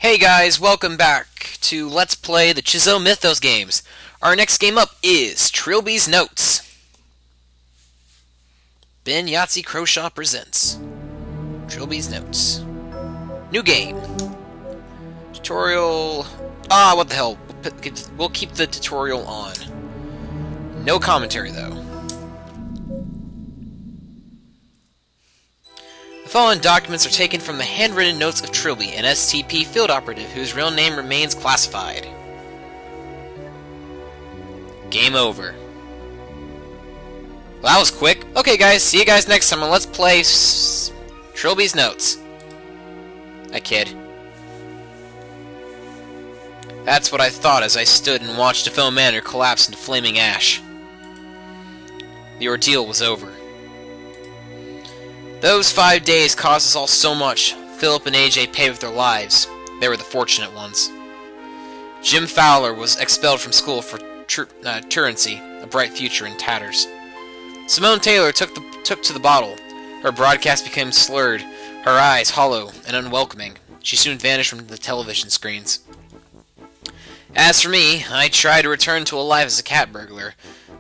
Hey guys, welcome back to Let's Play the Chzo Mythos games. Our next game up is Trilby's Notes. Ben Yahtzee Croshaw presents Trilby's Notes. New game. Tutorial... what the hell. We'll keep the tutorial on. No commentary, though. The following documents are taken from the handwritten notes of Trilby, an STP field operative whose real name remains classified. Game over. Well, that was quick. Okay, guys, see you guys next time on Let's Play Trilby's Notes. I kid. That's what I thought as I stood and watched DeFoe Manor collapse into flaming ash. The ordeal was over. Those 5 days caused us all so much. Philip and AJ paid with their lives. They were the fortunate ones. Jim Fowler was expelled from school for truancy, a bright future in tatters. Simone Taylor took to the bottle. Her broadcast became slurred, her eyes hollow and unwelcoming. She soon vanished from the television screens. As for me, I tried to return to a life as a cat burglar,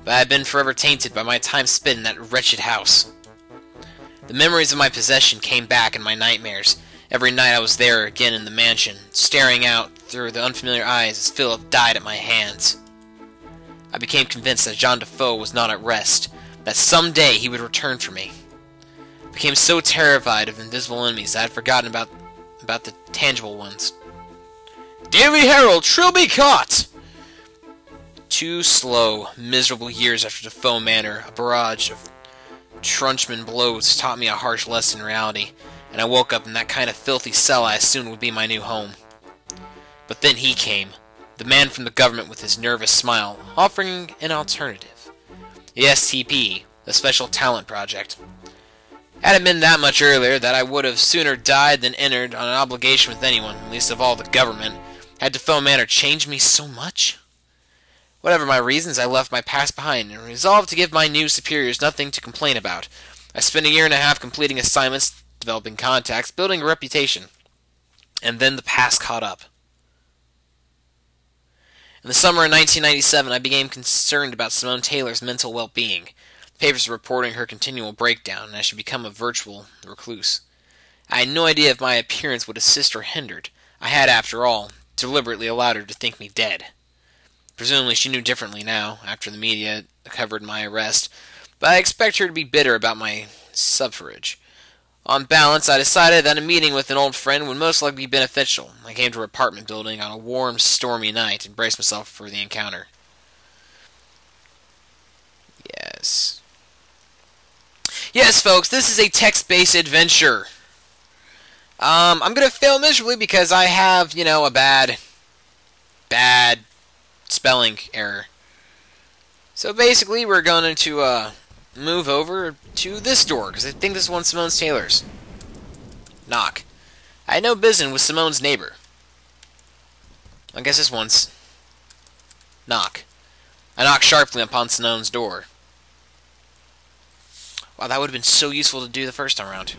but I had been forever tainted by my time spent in that wretched house. The memories of my possession came back in my nightmares. Every night I was there again in the mansion, staring out through the unfamiliar eyes as Philip died at my hands. I became convinced that John DeFoe was not at rest, that someday he would return for me. I became so terrified of invisible enemies that I had forgotten about the tangible ones. Daily Herald, Trilby caught! 2 slow, miserable years after DeFoe Manor, a barrage of trunchman blows taught me a harsh lesson in reality, and I woke up in that kind of filthy cell I assumed would be my new home. But then he came, the man from the government with his nervous smile, offering an alternative. The STP, the Special Talent Project. Had it been that much earlier that I would have sooner died than entered on an obligation with anyone, least of all the government. Had DeFoe Manor changed me so much? Whatever my reasons, I left my past behind and resolved to give my new superiors nothing to complain about. I spent a year and a half completing assignments, developing contacts, building a reputation. And then the past caught up. In the summer of 1997, I became concerned about Simone Taylor's mental well-being. The papers were reporting her continual breakdown, and I should become a virtual recluse. I had no idea if my appearance would assist or hindered. I had, after all, deliberately allowed her to think me dead. Presumably she knew differently now, after the media covered my arrest, but I expect her to be bitter about my suffrage. On balance, I decided that a meeting with an old friend would most likely be beneficial. I came to her apartment building on a warm, stormy night and braced myself for the encounter. Yes. Yes, folks, this is a text-based adventure. I'm gonna fail miserably because I have, a bad spelling error. So basically, we're going to move over to this door, because I think this is one of Simone Taylor's. Knock. I had no business with Simone's neighbor. I guess this one's... Knock. I knocked sharply upon Simone's door. Wow, that would have been so useful to do the first time around.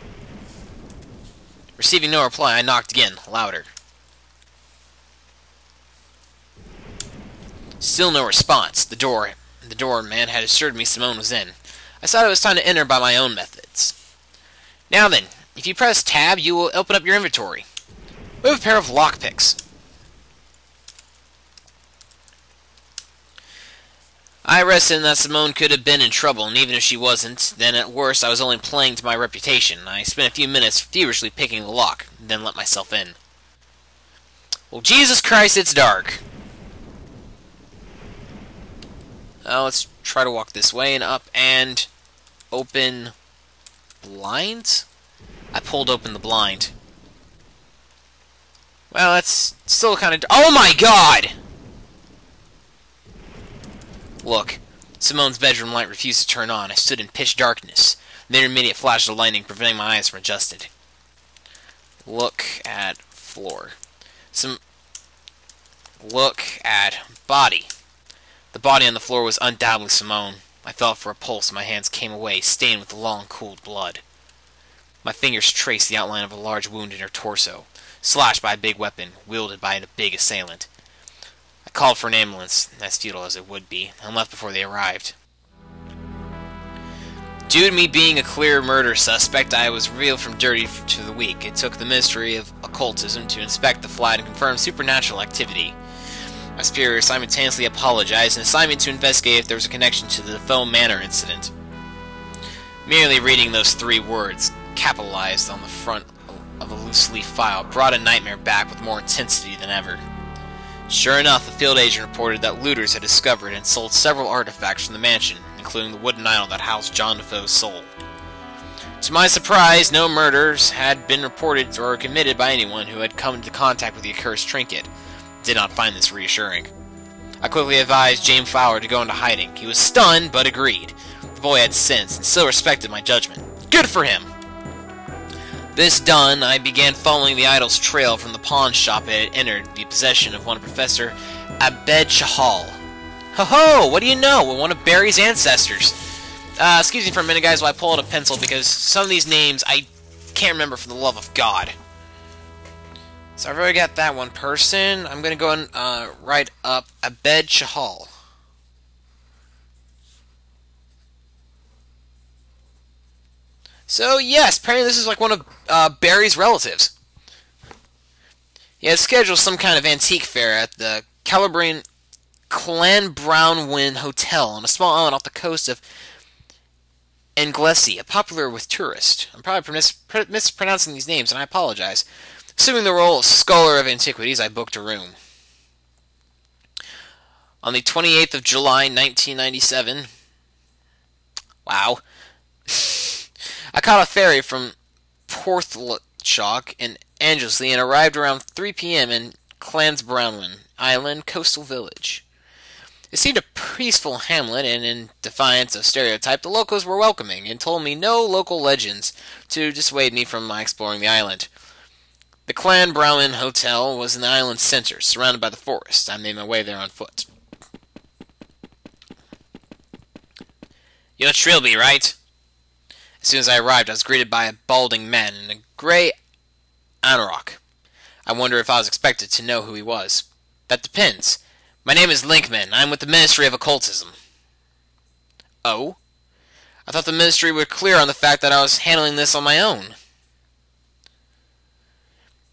Receiving no reply, I knocked again, louder. Still no response. The doorman had assured me Simone was in. I thought it was time to enter by my own methods. Now then, if you press tab, you will open up your inventory. We have a pair of lockpicks. I rested in that Simone could have been in trouble, and even if she wasn't, then at worst I was only playing to my reputation. I spent a few minutes feverishly picking the lock, then let myself in. Well, Jesus Christ, it's dark. Let's try to walk this way and up and open blind? I pulled open the blind. Well, that's still kind of... Oh my god! Look, Simone's bedroom light refused to turn on. I stood in pitch darkness. The intermediate flash of lightning preventing my eyes from adjusting. Look at floor. Look at body. The body on the floor was undoubtedly Simone. I felt for a pulse and my hands came away, stained with the long, cooled blood. My fingers traced the outline of a large wound in her torso. slashed by a big weapon, wielded by a big assailant. I called for an ambulance, as futile as it would be, and left before they arrived. Due to me being a clear murder suspect, I was reeled from dirty to the weak. It took the Ministry of Occultism to inspect the flat and confirm supernatural activity. My superior simultaneously apologized and assigned me to investigate if there was a connection to the DeFoe Manor incident. Merely reading those 3 words, capitalized on the front of a loose-leaf file, brought a nightmare back with more intensity than ever. Sure enough, the field agent reported that looters had discovered and sold several artifacts from the mansion, including the wooden idol that housed John DeFoe's soul. To my surprise, no murders had been reported or committed by anyone who had come into contact with the accursed trinket. Did not find this reassuring. I quickly advised James Fowler to go into hiding. He was stunned, but agreed. The boy had sense, and still respected my judgment. Good for him! This done, I began following the idol's trail from the pawn shop it had entered the possession of one Professor Abed Chahal. Ho-ho! What do you know? We're one of Barry's ancestors. Excuse me for a minute, guys, while I pull out a pencil, because some of these names I can't remember for the love of God. So I've already got that one person. I'm going to go and write up Abed Chahal. So, yes, apparently this is like one of Barry's relatives. He had scheduled some kind of antique fair at the Clanbrownwen Hotel on a small island off the coast of Anglesey, popular with tourists. I'm probably mispronouncing these names, and I apologize. Assuming the role of scholar of antiquities, I booked a room. On the 28th of July, 1997... Wow. I caught a ferry from Porthlachalk in Anglesey and arrived around 3 p.m. in Clanbrownwen Island coastal village. It seemed a peaceful hamlet, and in defiance of stereotype, the locals were welcoming and told me no local legends to dissuade me from my exploring the island. The Clanbrownwen Hotel was in the island's center, surrounded by the forest. I made my way there on foot. You're Trilby, right? As soon as I arrived, I was greeted by a balding man in a grey anorak. I wonder if I was expected to know who he was. That depends. My name is Linkman. I'm with the Ministry of Occultism. Oh? I thought the Ministry were clear on the fact that I was handling this on my own.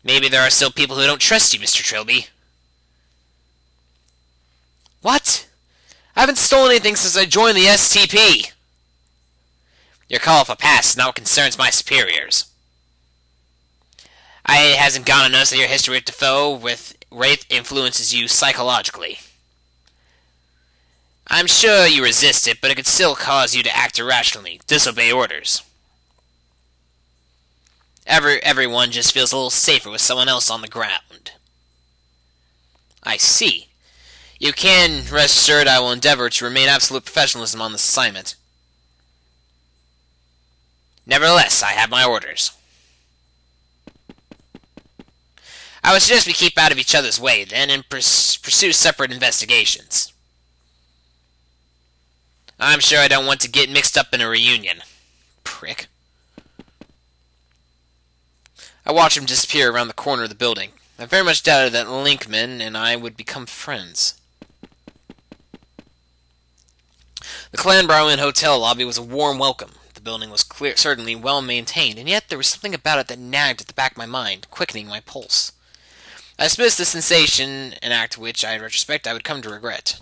Maybe there are still people who don't trust you, Mr. Trilby. What? I haven't stolen anything since I joined the STP. Your call for pass is not what concerns my superiors. It hasn't gone unnoticed that your history with DeFoe with Wraith influences you psychologically. I'm sure you resist it, but it could still cause you to act irrationally, disobey orders. Everyone just feels a little safer with someone else on the ground. I see. You can rest assured I will endeavor to remain absolute professionalism on this assignment. Nevertheless, I have my orders. I would suggest we keep out of each other's way, then, and pursue separate investigations. I'm sure I don't want to get mixed up in a reunion. Prick. I watched him disappear around the corner of the building. I very much doubted that Linkman and I would become friends. The Clanbrownwen Hotel lobby was a warm welcome. The building was certainly well maintained, and yet there was something about it that nagged at the back of my mind, quickening my pulse. I dismissed the sensation, an act which, in retrospect, I would come to regret.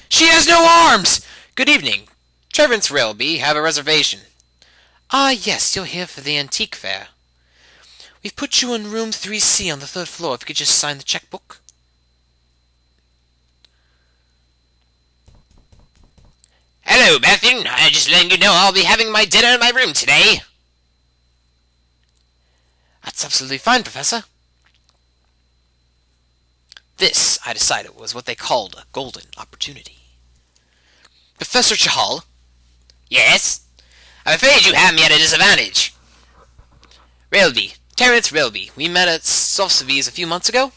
She has no arms! Good evening. Trevance Railby, have a reservation. Ah, yes, you're here for the antique fair. We've put you in room 3C on the 3rd floor, if you could just sign the checkbook. Hello, Bethan. I'm just letting you know I'll be having my dinner in my room today. That's absolutely fine, Professor. This, I decided, was what they called a golden opportunity. Professor Chahal? Yes? I'm afraid you have me at a disadvantage. Railby. Terence Railby. We met at Sofsavi's a few months ago?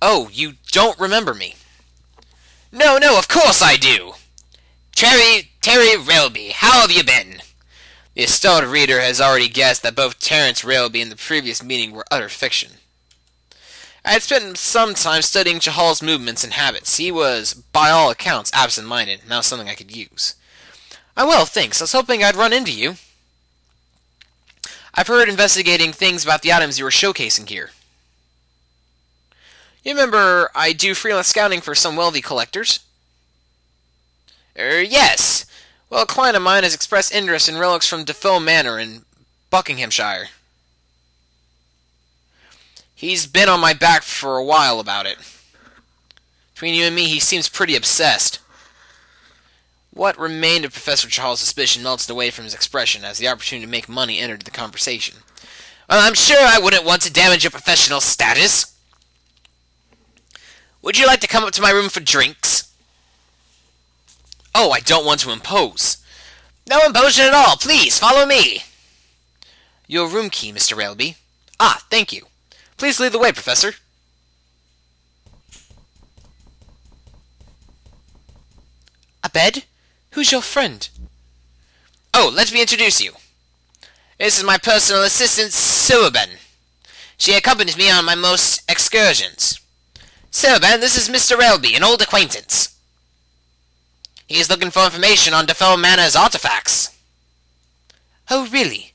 Oh, you don't remember me? No, of course I do. Terry Railby, how have you been? The astute reader has already guessed that both Terence Railby and the previous meeting were utter fiction. I had spent some time studying Chahal's movements and habits. He was, by all accounts, absent-minded, and that was something I could use. I'm well, thanks. I was hoping I'd run into you. I've heard investigating things about the items you were showcasing here. You remember I do freelance scouting for some wealthy collectors? Yes. Well, a client of mine has expressed interest in relics from DeFoe Manor in Buckinghamshire. He's been on my back for a while about it. Between you and me, he seems pretty obsessed. What remained of Professor Chahal's suspicion melted away from his expression as the opportunity to make money entered the conversation. Well, I'm sure I wouldn't want to damage your professional status. Would you like to come up to my room for drinks? Oh, I don't want to impose. No imposition at all. Please, follow me. Your room key, Mr. Railby. Ah, thank you. Please lead the way, Professor. A bed? Who's your friend? Oh, let me introduce you. This is my personal assistant, Siloben. She accompanies me on my most excursions. Siloben, this is Mr. Railby, an old acquaintance. He is looking for information on DeFoe Manor's artifacts. Oh, really?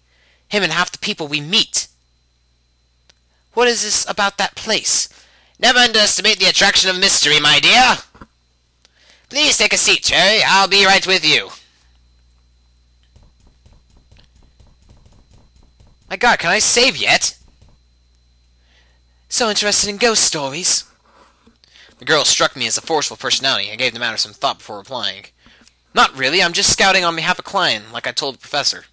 Him and half the people we meet. What is this about that place? Never underestimate the attraction of mystery, my dear. Please take a seat, Cherry. I'll be right with you. My God, can I save yet? So interested in ghost stories. The girl struck me as a forceful personality. I gave the matter some thought before replying. Not really. I'm just scouting on behalf of a client, like I told the professor.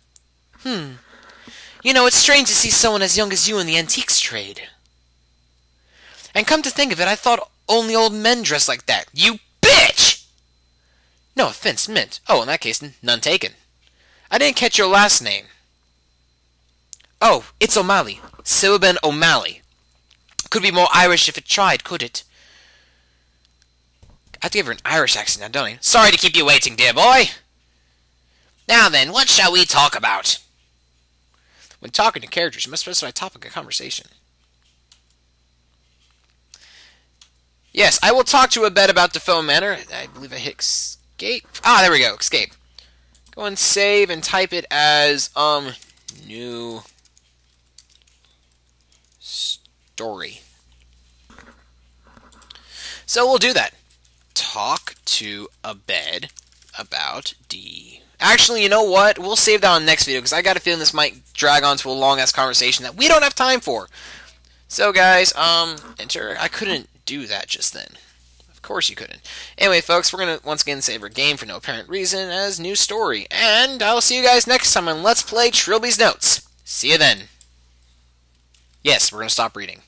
You know, it's strange to see someone as young as you in the antiques trade. And come to think of it, I thought only old men dressed like that. You bitch! No offense meant. Oh, in that case, none taken. I didn't catch your last name. Oh, it's O'Malley. Siloben O'Malley. Could be more Irish if it tried, could it? I have to give her an Irish accent now, don't I? Sorry to keep you waiting, dear boy. Now then, what shall we talk about? When talking to characters, you must specify a topic of conversation. Yes, I will talk to a bit about DeFoe Manor. I believe I hit escape. Ah, there we go. Escape. Go and save and type it as, new story. So we'll do that. Talk to a bed about D. Actually, you know what? We'll save that on the next video because I got a feeling this might drag on to a long-ass conversation that we don't have time for. So, guys, enter. I couldn't do that just then. Of course you couldn't. Anyway, folks, we're going to once again save our game for no apparent reason as new story. And I'll see you guys next time on Let's Play Trilby's Notes. See you then. Yes, we're going to stop reading.